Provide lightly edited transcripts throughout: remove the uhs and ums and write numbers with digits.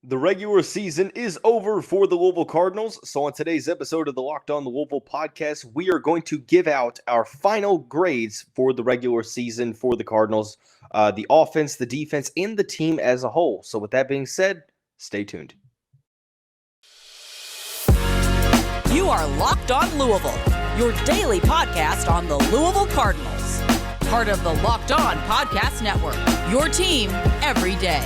The regular season is over for the Louisville Cardinals. So, on today's episode of the Locked On the Louisville podcast, we are going to give out our final grades for the regular season for the Cardinals, the offense, the defense, and the team as a whole. So, with that being said, stay tuned. You are Locked On Louisville, your daily podcast on the Louisville Cardinals. Part of the Locked On Podcast Network, your team every day.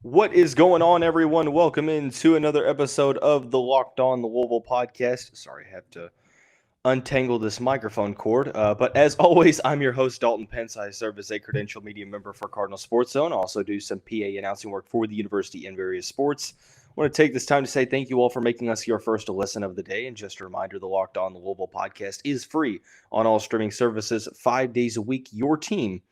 What is going on, everyone? Welcome into another episode of the Locked On the Louisville podcast. Sorry, I have to untangle this microphone cord. But as always, I'm your host, Dalton Pence. I serve as a credential media member for Cardinal Sports Zone. I also do some PA announcing work for the university in various sports. I want to take this time to say thank you all for making us your first listen of the day. And just a reminder, the Locked On the Louisville podcast is free on all streaming services 5 days a week, your team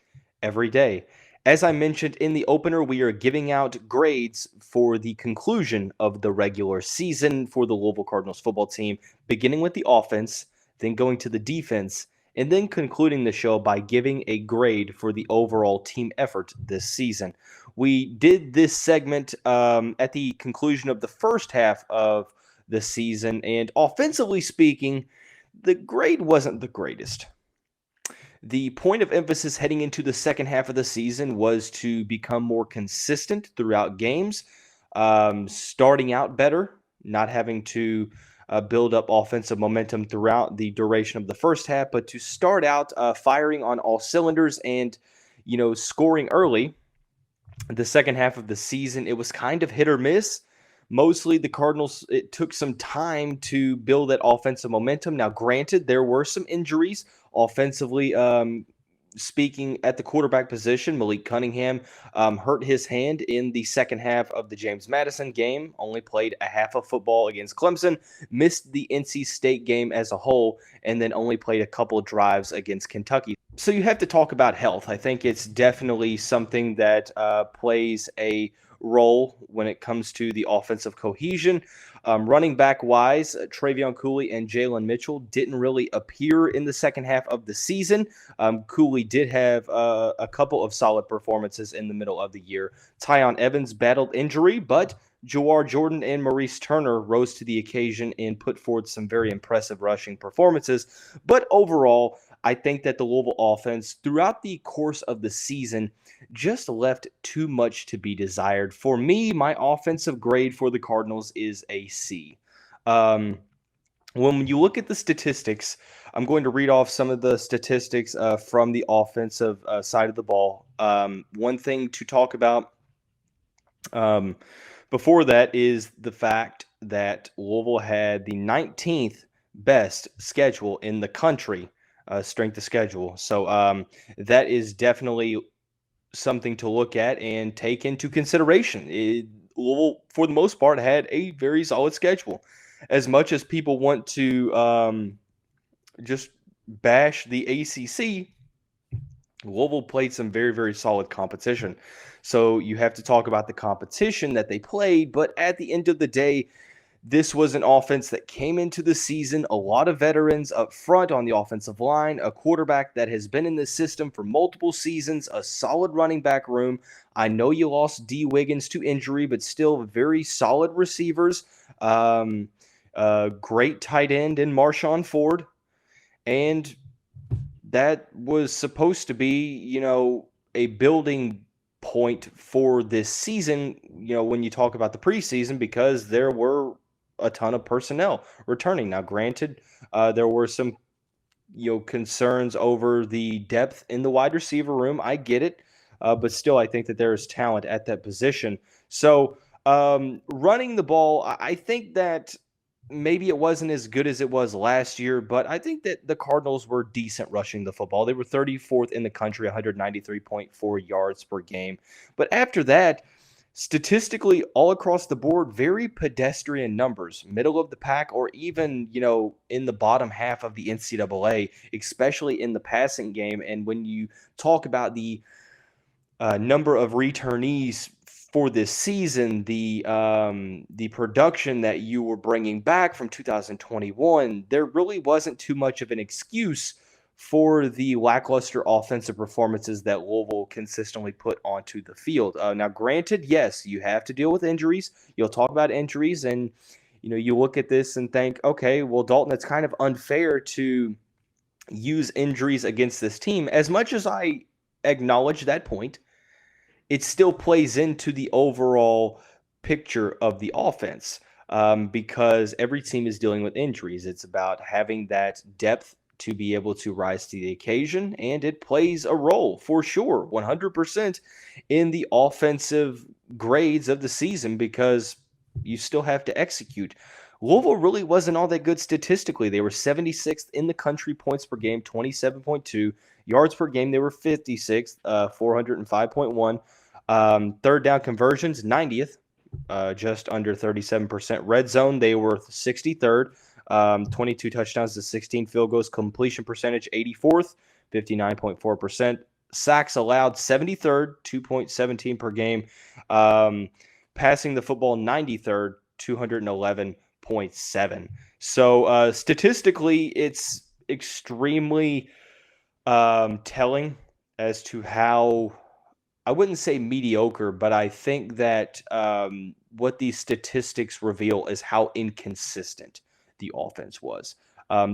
every day. As I mentioned in the opener, we are giving out grades for the conclusion of the regular season for the Louisville Cardinals football team, beginning with the offense, then going to the defense, and then concluding the show by giving a grade for the overall team effort this season. We did this segment at the conclusion of the first half of the season, and offensively speaking, the grade wasn't the greatest. The point of emphasis heading into the second half of the season was to become more consistent throughout games, starting out better, not having to build up offensive momentum throughout the duration of the first half, but to start out firing on all cylinders and, scoring early. The second half of the season, it was kind of hit or miss. Mostly the Cardinals, it took some time to build that offensive momentum. Now, granted, there were some injuries offensively speaking at the quarterback position. Malik Cunningham hurt his hand in the second half of the James Madison game, only played a half of football against Clemson, missed the NC State game as a whole, and then only played a couple of drives against Kentucky. So you have to talk about health. I think it's definitely something that plays a role when it comes to the offensive cohesion. Running back wise, Travion Cooley and Jalen Mitchell didn't really appear in the second half of the season. Cooley did have a couple of solid performances in the middle of the year. Tyon Evans battled injury, but Jawar Jordan and Maurice Turner rose to the occasion and put forth some very impressive rushing performances. But overall, I think that the Louisville offense throughout the course of the season just left too much to be desired. For me, my offensive grade for the Cardinals is a C. When you look at the statistics, I'm going to read off some of the statistics from the offensive side of the ball. One thing to talk about before that is the fact that Louisville had the 19th best schedule in the country, strength of schedule. So that is definitely something to look at and take into consideration. Louisville, for the most part, had a very solid schedule. As much as people want to just bash the ACC, Louisville played some very, very solid competition. So you have to talk about the competition that they played, but at the end of the day, this was an offense that came into the season, a lot of veterans up front on the offensive line, a quarterback that has been in this system for multiple seasons, a solid running back room. I know you lost D. Wiggins to injury, but still very solid receivers. Great tight end in Marshawn Ford. And that was supposed to be, a building point for this season, when you talk about the preseason, because there were a ton of personnel returning. Now, granted, there were some, concerns over the depth in the wide receiver room. I get it. But still, I think that there is talent at that position. So running the ball, I think that maybe it wasn't as good as it was last year, but I think that the Cardinals were decent rushing the football. They were 34th in the country, 193.4 yards per game. But after that, statistically, all across the board, very pedestrian numbers, middle of the pack, or even, in the bottom half of the NCAA, especially in the passing game. And when you talk about the number of returnees for this season, the production that you were bringing back from 2021, there really wasn't too much of an excuse for the lackluster offensive performances that Louisville consistently put onto the field. Now, granted, yes, you have to deal with injuries. You'll talk about injuries, and you look at this and think, okay, well, Dalton, it's kind of unfair to use injuries against this team. As much as I acknowledge that point, it still plays into the overall picture of the offense, because every team is dealing with injuries. It's about having that depth to be able to rise to the occasion, and it plays a role for sure, 100% in the offensive grades of the season, because you still have to execute. Louisville really wasn't all that good statistically. They were 76th in the country points per game, 27.2. Yards per game, they were 56th, 405.1. Third down conversions, 90th, just under 37%. Red zone, they were 63rd, 22 touchdowns to 16 field goals. Completion percentage, 84th, 59.4%. Sacks allowed, 73rd, 2.17 per game. Passing the football, 93rd, 211.7. So statistically, it's extremely telling as to how, I wouldn't say mediocre, but I think that what these statistics reveal is how inconsistent the offense was.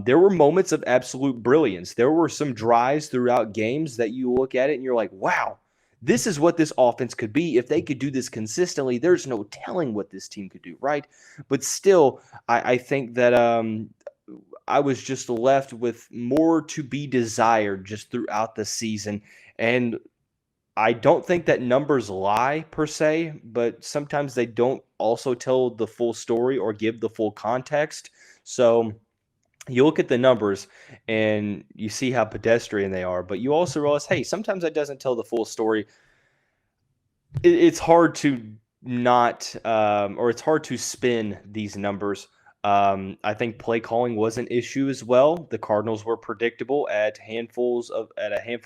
There were moments of absolute brilliance. There were some drives throughout games that you look at it and you're like, wow, this is what this offense could be. If they could do this consistently, there's no telling what this team could do, right? But still, I think that I was just left with more to be desired just throughout the season. And I don't think that numbers lie per se, but sometimes they don't also tell the full story or give the full context. So you look at the numbers and you see how pedestrian they are, but you also realize, hey, sometimes that doesn't tell the full story. It's hard to not, or it's hard to spin these numbers. I think play calling was an issue as well. The Cardinals were predictable at a handful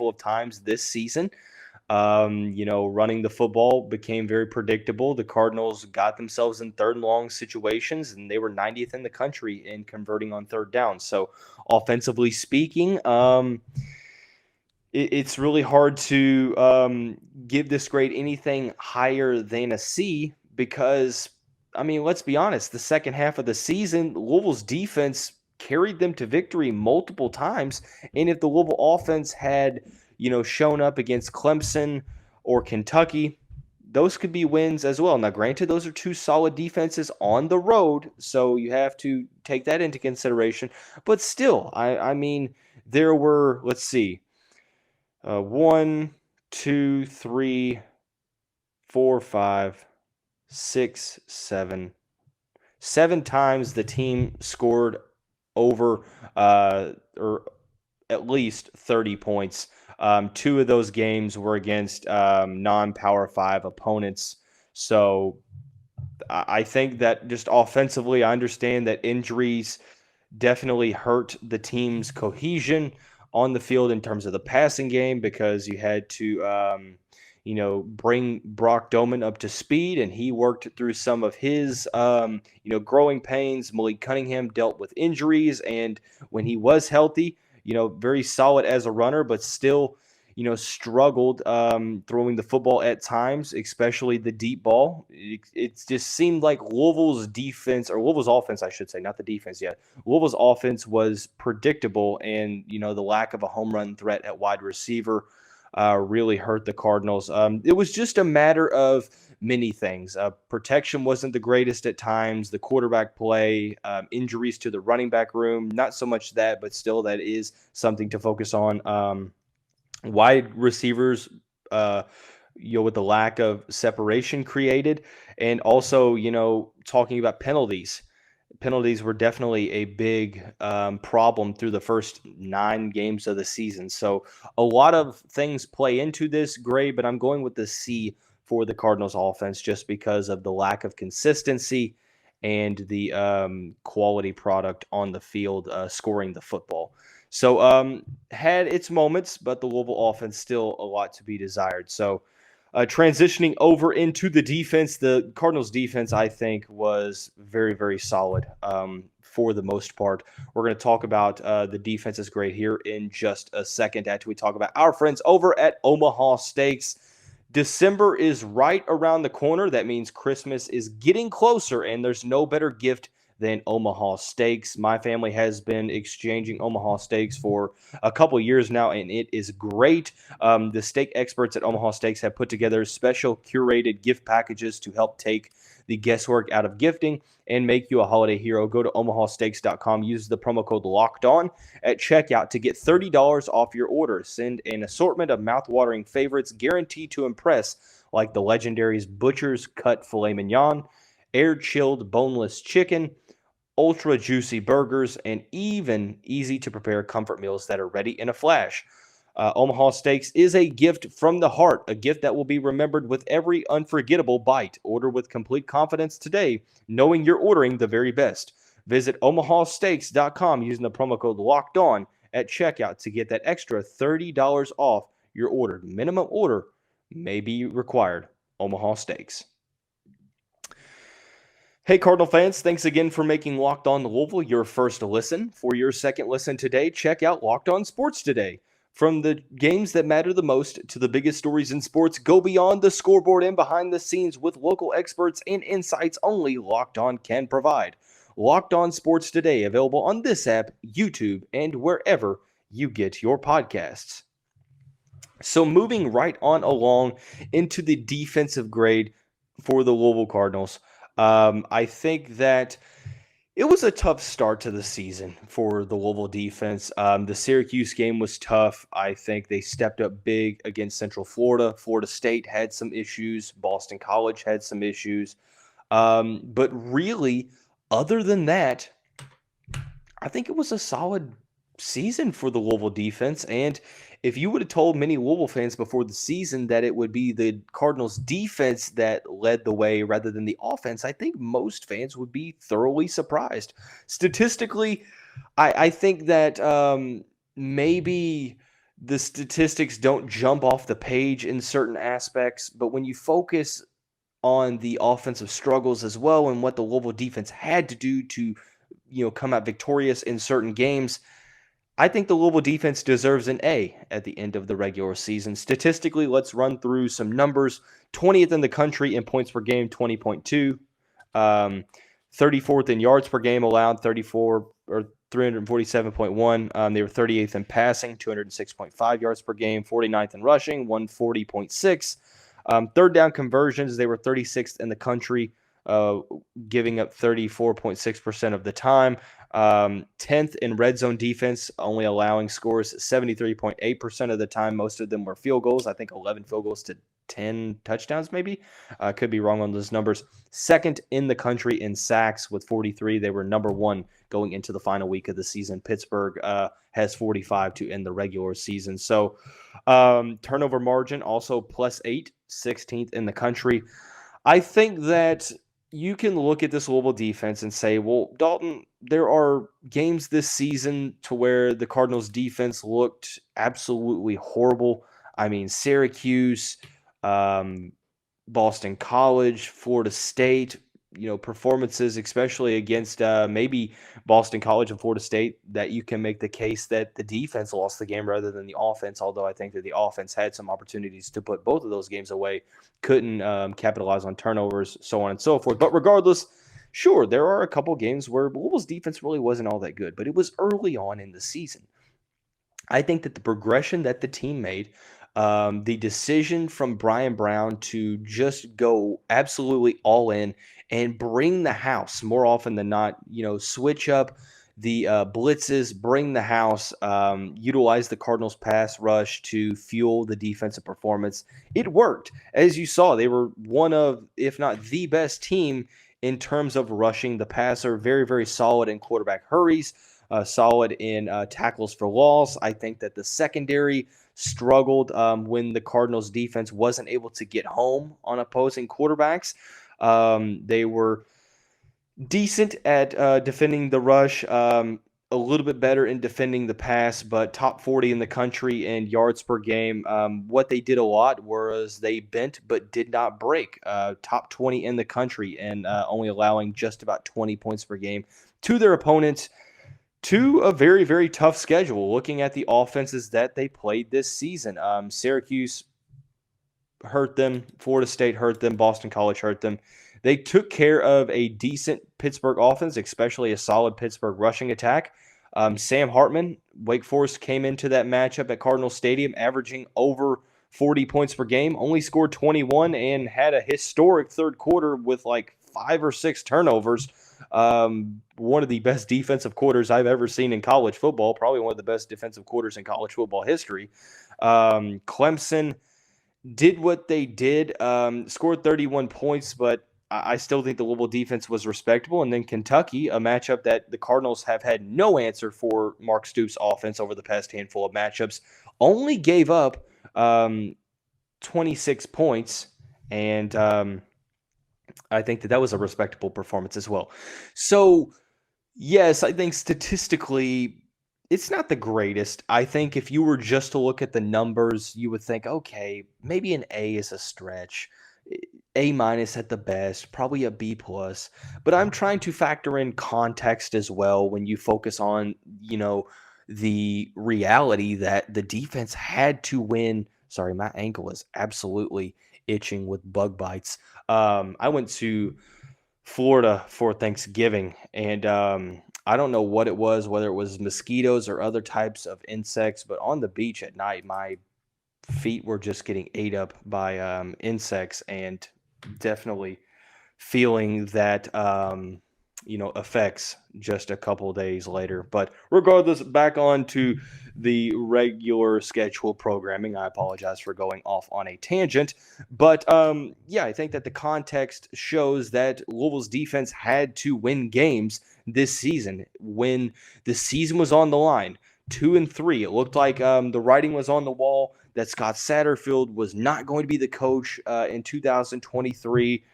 of times this season. Running the football became very predictable. The Cardinals got themselves in third and long situations, and they were 90th in the country in converting on third down. So offensively speaking, it's really hard to give this grade anything higher than a C, because, I mean, let's be honest, the second half of the season, Louisville's defense carried them to victory multiple times. And if the Louisville offense had shown up against Clemson or Kentucky, those could be wins as well. Now, granted, those are two solid defenses on the road, so you have to take that into consideration. But still, I mean, there were, let's see, 1, 2, 3, 4, 5, 6, 7. 7 times the team scored over or at least 30 points. 2 of those games were against non-Power 5 opponents. So I think that just offensively, I understand that injuries definitely hurt the team's cohesion on the field in terms of the passing game, because you had to, bring Brock Doman up to speed, and he worked through some of his, growing pains. Malik Cunningham dealt with injuries, and when he was healthy, very solid as a runner, but still, struggled throwing the football at times, especially the deep ball. It just seemed like Louisville's offense, I should say, not the defense yet. Louisville's offense was predictable, and, the lack of a home run threat at wide receiver really hurt the Cardinals. It was just a matter of many things. Protection wasn't the greatest at times. The quarterback play, injuries to the running back room, not so much that, but still that is something to focus on. Wide receivers, with the lack of separation created, and also, talking about penalties. Penalties were definitely a big problem through the first 9 games of the season. So a lot of things play into this grade, but I'm going with the C for the Cardinals offense just because of the lack of consistency and the quality product on the field, scoring the football. So had its moments, but the Louisville offense still a lot to be desired. So Transitioning over into the defense, the Cardinals defense, I think, was very, very solid for the most part. We're going to talk about the defense's grade here in just a second after we talk about our friends over at Omaha Steaks. December is right around the corner. That means Christmas is getting closer, and there's no better gift than Omaha Steaks. My family has been exchanging Omaha Steaks for a couple years now, and it is great. The steak experts at Omaha Steaks have put together special curated gift packages to help take the guesswork out of gifting and make you a holiday hero. Go to omahasteaks.com. Use the promo code LOCKEDON at checkout to get $30 off your order. Send an assortment of mouthwatering favorites guaranteed to impress, like the legendary's Butcher's Cut Filet Mignon, air-chilled boneless chicken, ultra juicy burgers, and even easy to prepare comfort meals that are ready in a flash. Omaha Steaks is a gift from the heart, a gift that will be remembered with every unforgettable bite. Order with complete confidence today, knowing you're ordering the very best. Visit omahasteaks.com using the promo code LOCKEDON at checkout to get that extra $30 off your order. Minimum order may be required. Omaha Steaks. Hey, Cardinal fans, thanks again for making Locked On Louisville your first listen. For your second listen today, check out Locked On Sports Today. From the games that matter the most to the biggest stories in sports, go beyond the scoreboard and behind the scenes with local experts and insights only Locked On can provide. Locked On Sports Today, available on this app, YouTube, and wherever you get your podcasts. So moving right on along into the defensive grade for the Louisville Cardinals, I think that it was a tough start to the season for the Louisville defense. The Syracuse game was tough. I think they stepped up big against Central Florida. Florida State had some issues. Boston College had some issues. But really, other than that, I think it was a solid season for the Louisville defense. And if you would have told many Louisville fans before the season that it would be the Cardinals defense that led the way rather than the offense, I think most fans would be thoroughly surprised. Statistically, I think that maybe the statistics don't jump off the page in certain aspects, but when you focus on the offensive struggles as well and what the Louisville defense had to do to, come out victorious in certain games, I think the Louisville defense deserves an A at the end of the regular season. Statistically, let's run through some numbers. 20th in the country in points per game, 20.2. 34th in yards per game allowed, 347.1. They were 38th in passing, 206.5 yards per game. 49th in rushing, 140.6. Third down conversions, they were 36th in the country, giving up 34.6% of the time. 10th in red zone defense, only allowing scores 73.8% of the time. Most of them were field goals. I think 11 field goals to 10 touchdowns, maybe. Could be wrong on those numbers. Second in the country in sacks with 43. They were number one going into the final week of the season. Pittsburgh has 45 to end the regular season. So turnover margin also +8, 16th in the country. I think that you can look at this Louisville defense and say, well, Dalton, there are games this season to where the Cardinals defense looked absolutely horrible. I mean, Syracuse, Boston College, Florida State, performances, especially against maybe Boston College and Florida State, that you can make the case that the defense lost the game rather than the offense, although I think that the offense had some opportunities to put both of those games away, couldn't capitalize on turnovers, so on and so forth. But regardless, sure, there are a couple games where Louisville's defense really wasn't all that good, but it was early on in the season. I think that the progression that the team made, the decision from Brian Brown to just go absolutely all in and bring the house more often than not, switch up the blitzes, bring the house, utilize the Cardinals pass rush to fuel the defensive performance. It worked. As you saw, they were one of, if not the best team in terms of rushing the passer. Very, very solid in quarterback hurries, solid in tackles for loss. I think that the secondary struggled when the Cardinals defense wasn't able to get home on opposing quarterbacks. They were decent at defending the rush. a little bit better in defending the pass, but top 40 in the country in yards per game. What they did a lot was they bent but did not break. Top 20 in the country and only allowing just about 20 points per game to their opponents, to a very, very tough schedule. Looking at the offenses that they played this season, Syracuse hurt them, Florida State hurt them, Boston College hurt them. They took care of a decent Pittsburgh offense, especially a solid Pittsburgh rushing attack. Sam Hartman, Wake Forest, came into that matchup at Cardinal Stadium averaging over 40 points per game, only scored 21, and had a historic third quarter with like 5 or 6 turnovers. One of the best defensive quarters I've ever seen in college football, probably one of the best defensive quarters in college football history. Clemson did what they did, scored 31 points, but I still think the Louisville defense was respectable. And then Kentucky, a matchup that the Cardinals have had no answer for Mark Stoops' offense over the past handful of matchups, only gave up 26 points. And I think that was a respectable performance as well. So, yes, I think statistically it's not the greatest. I think if you were just to look at the numbers, you would think, okay, maybe an A is a stretch. A minus at the best, probably a B plus. But I'm trying to factor in context as well when you focus on, the reality that the defense had to win. Sorry, my ankle is absolutely itching with bug bites. I went to Florida for Thanksgiving, and I don't know what it was, whether it was mosquitoes or other types of insects, but on the beach at night, my feet were just getting ate up by insects, and definitely feeling that effects just a couple days later. But regardless, back on to the regular schedule programming. I apologize for going off on a tangent, but I think that the context shows that Louisville's defense had to win games this season when the season was on the line. 2-3. It looked like the writing was on the wall that Scott Satterfield was not going to be the coach in 2023.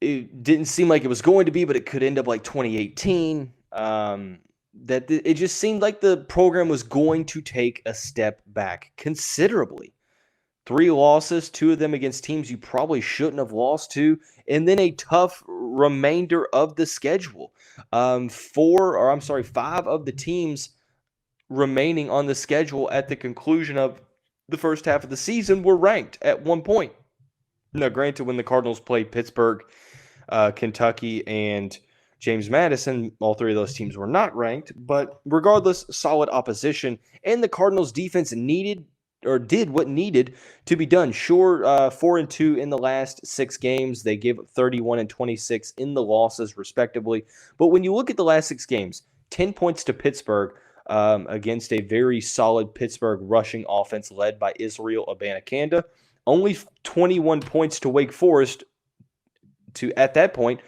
It didn't seem like it was going to be, but it could end up like 2018. It just seemed like the program was going to take a step back considerably. 3 losses, 2 of them against teams you probably shouldn't have lost to, and then a tough remainder of the schedule. 5 of the teams remaining on the schedule at the conclusion of the first half of the season were ranked at one point. Now, granted, when the Cardinals played Pittsburgh, Kentucky, and James Madison, all 3 of those teams were not ranked, but regardless, solid opposition, and the Cardinals defense did what needed to be done. Sure, 4-2 in the last 6 games. They gave up 31 and 26 in the losses, respectively. But when you look at the last 6 games, 10 points to Pittsburgh against a very solid Pittsburgh rushing offense led by Israel Abanikanda. Only 21 points to Wake Forest, at that point,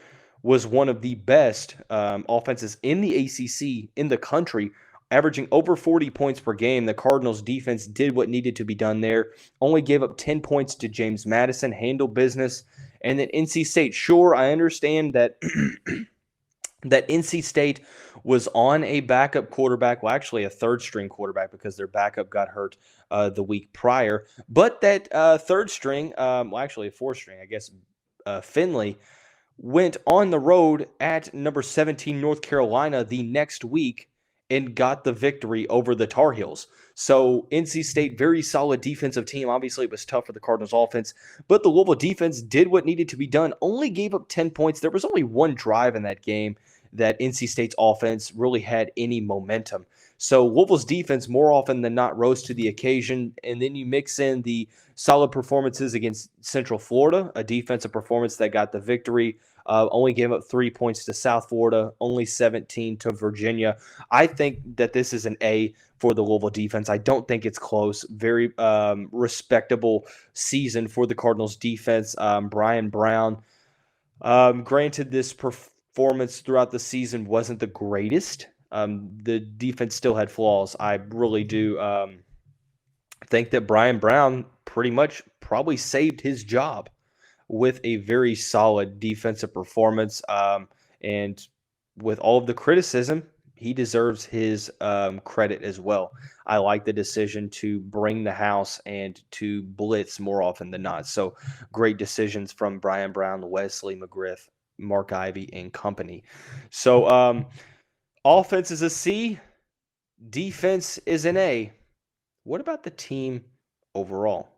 was one of the best offenses in the ACC in the country, averaging over 40 points per game. The Cardinals defense did what needed to be done there. Only gave up 10 points to James Madison, handled business. And then NC State, sure, I understand that that NC State was on a backup quarterback, well, actually a third-string quarterback because their backup got hurt the week prior. But that third string, actually a fourth-string, I guess, Finley, went on the road at number 17 North Carolina the next week and got the victory over the Tar Heels. So NC State, very solid defensive team. Obviously, it was tough for the Cardinals offense, but the Louisville defense did what needed to be done, only gave up 10 points. There was only one drive in that game that NC State's offense really had any momentum. So Louisville's defense more often than not rose to the occasion, and then you mix in the solid performances against Central Florida, a defensive performance that got the victory. Only gave up 3 points to South Florida, only 17 to Virginia. I think that this is an A for the Louisville defense. I don't think it's close. Very respectable season for the Cardinals defense. Brian Brown, granted, this performance throughout the season wasn't the greatest. The defense still had flaws. I really do think that Brian Brown pretty much probably saved his job with a very solid defensive performance. And with all of the criticism, he deserves his credit as well. I like the decision to bring the house and to blitz more often than not. So great decisions from Brian Brown, Wesley McGriff, Mark Ivy, and company. So offense is a C, defense is an A. What about the team overall?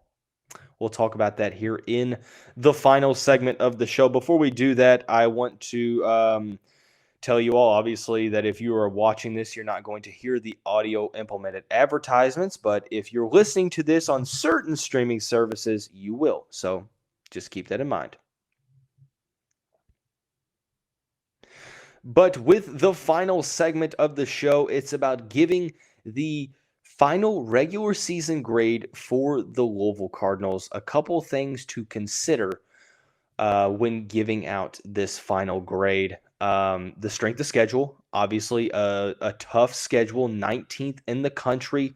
We'll talk about that here in the final segment of the show. Before we do that, I want to tell you all, obviously, that if you are watching this, you're not going to hear the audio implemented advertisements. But if you're listening to this on certain streaming services, you will. So just keep that in mind. But with the final segment of the show, it's about giving the final regular season grade for the Louisville Cardinals. A couple things to consider when giving out this final grade. The strength of schedule, obviously a tough schedule, 19th in the country.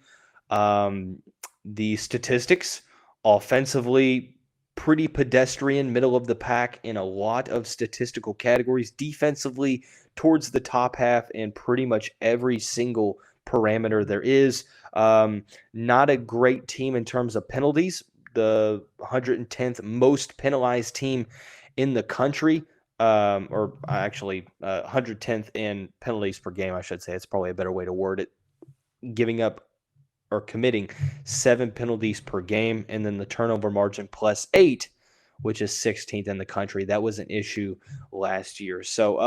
The statistics, offensively, pretty pedestrian, middle of the pack in a lot of statistical categories. Defensively, towards the top half in pretty much every single parameter there is. Not a great team in terms of penalties. The 110th most penalized team in the country, or actually 110th in penalties per game, I should say. It's probably a better way to word it. Giving up or committing 7 penalties per game, and then the turnover margin +8, which is 16th in the country. That was an issue last year. So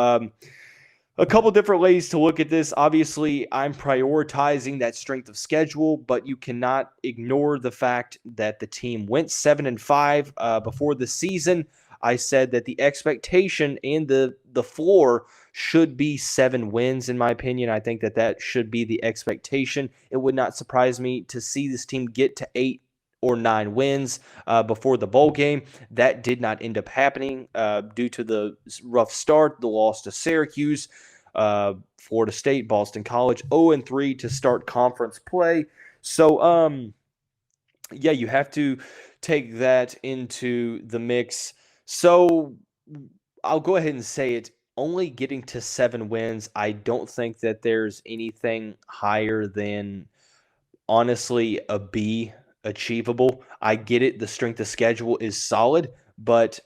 a couple different ways to look at this. Obviously, I'm prioritizing that strength of schedule, but you cannot ignore the fact that the team went 7-5 before the season. I said that the expectation and the floor should be 7 wins, in my opinion. I think that should be the expectation. It would not surprise me to see this team get to 8 or 9 wins before the bowl game. That did not end up happening due to the rough start, the loss to Syracuse, Florida State, Boston College, 0-3 to start conference play. So, yeah, you have to take that into the mix. So I'll go ahead and say it. Only getting to 7 wins, I don't think that there's anything higher than, honestly, a B achievable. I get it. The strength of schedule is solid, but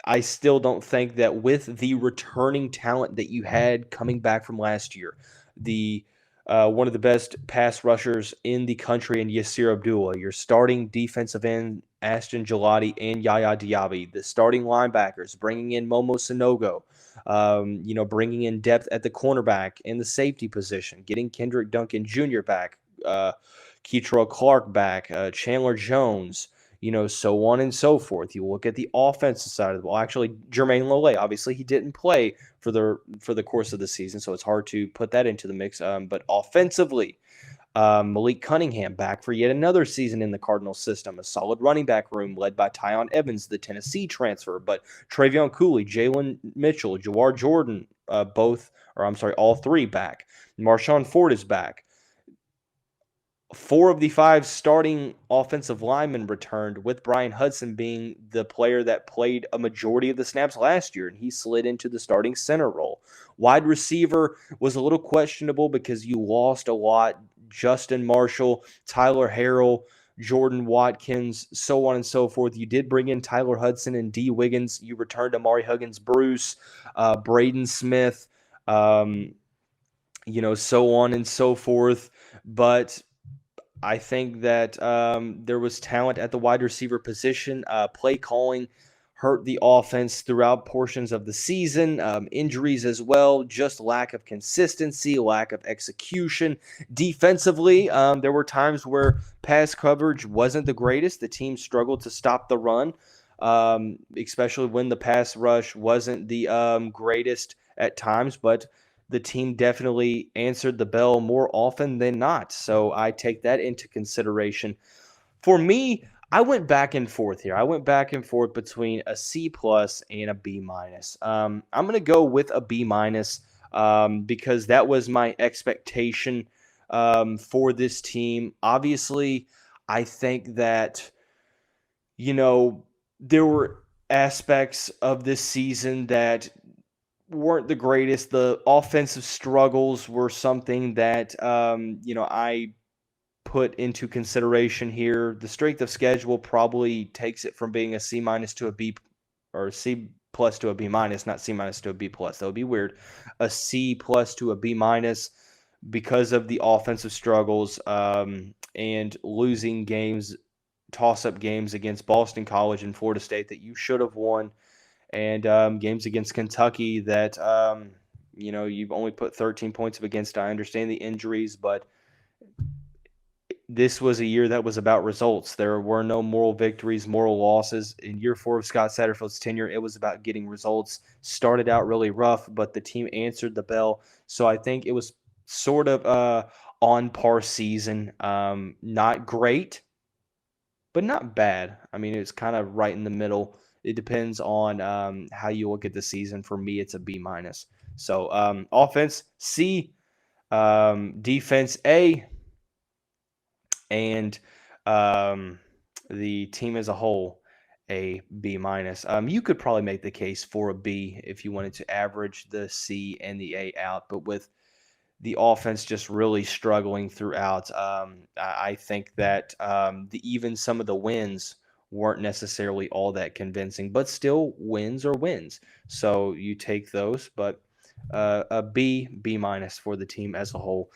I still don't think that with the returning talent that you had coming back from last year, the one of the best pass rushers in the country in Yasir Abdullah, your starting defensive end Ashton Gelati and Yaya Diaby, the starting linebackers, bringing in Momo Sanogo, bringing in depth at the cornerback and the safety position, getting Kendrick Duncan Jr. back, Kei'Trel Clark back, Chandler Jones, so on and so forth. You look at the offensive side of the ball. Actually, Jermaine Lole, obviously, he didn't play for the course of the season, so it's hard to put that into the mix. But offensively, Malik Cunningham back for yet another season in the Cardinals system. A solid running back room led by Tyon Evans, the Tennessee transfer. But Travion Cooley, Jalen Mitchell, Jawar Jordan, all 3 back. Marshawn Ford is back. 4 of the 5 starting offensive linemen returned, with Brian Hudson being the player that played a majority of the snaps last year, and he slid into the starting center role. Wide receiver was a little questionable because you lost a lot. Justin Marshall, Tyler Harrell, Jordan Watkins, so on and so forth. You did bring in Tyler Hudson and D. Wiggins. You returned Amari Huggins-Bruce, Braden Smith, so on and so forth. But I think that there was talent at the wide receiver position. Play calling hurt the offense throughout portions of the season. Injuries as well, just lack of consistency, lack of execution. Defensively, there were times where pass coverage wasn't the greatest. The team struggled to stop the run, especially when the pass rush wasn't the greatest at times, but the team definitely answered the bell more often than not. So I take that into consideration. For me, I went back and forth here. I went back and forth between a C+ and a B-. I'm going to go with a B- because that was my expectation for this team. Obviously, I think that, there were aspects of this season that weren't the greatest. The offensive struggles were something that I put into consideration here. The strength of schedule probably takes it from being a C minus to a B, or C plus to a B minus, not C minus to a B plus. That would be weird. A C plus to a B minus because of the offensive struggles and losing games, toss-up games against Boston College and Florida State that you should have won, and games against Kentucky that you've only put 13 points up against. I understand the injuries, but this was a year that was about results. There were no moral victories, moral losses. In year 4 of Scott Satterfield's tenure, it was about getting results. Started out really rough, but the team answered the bell. So I think it was sort of on par season. Not great, but not bad. I mean, it's kind of right in the middle. It depends on how you look at the season. For me, it's a B minus. So offense, C. Defense, A. And the team as a whole, a B minus. You could probably make the case for a B if you wanted to average the C and the A out, but with the offense just really struggling throughout, I think that even some of the wins weren't necessarily all that convincing, but still wins are wins. So you take those, but a B minus for the team as a whole.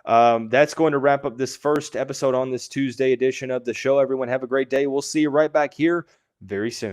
That's going to wrap up this first episode on this Tuesday edition of the show. Everyone have a great day. We'll see you right back here very soon.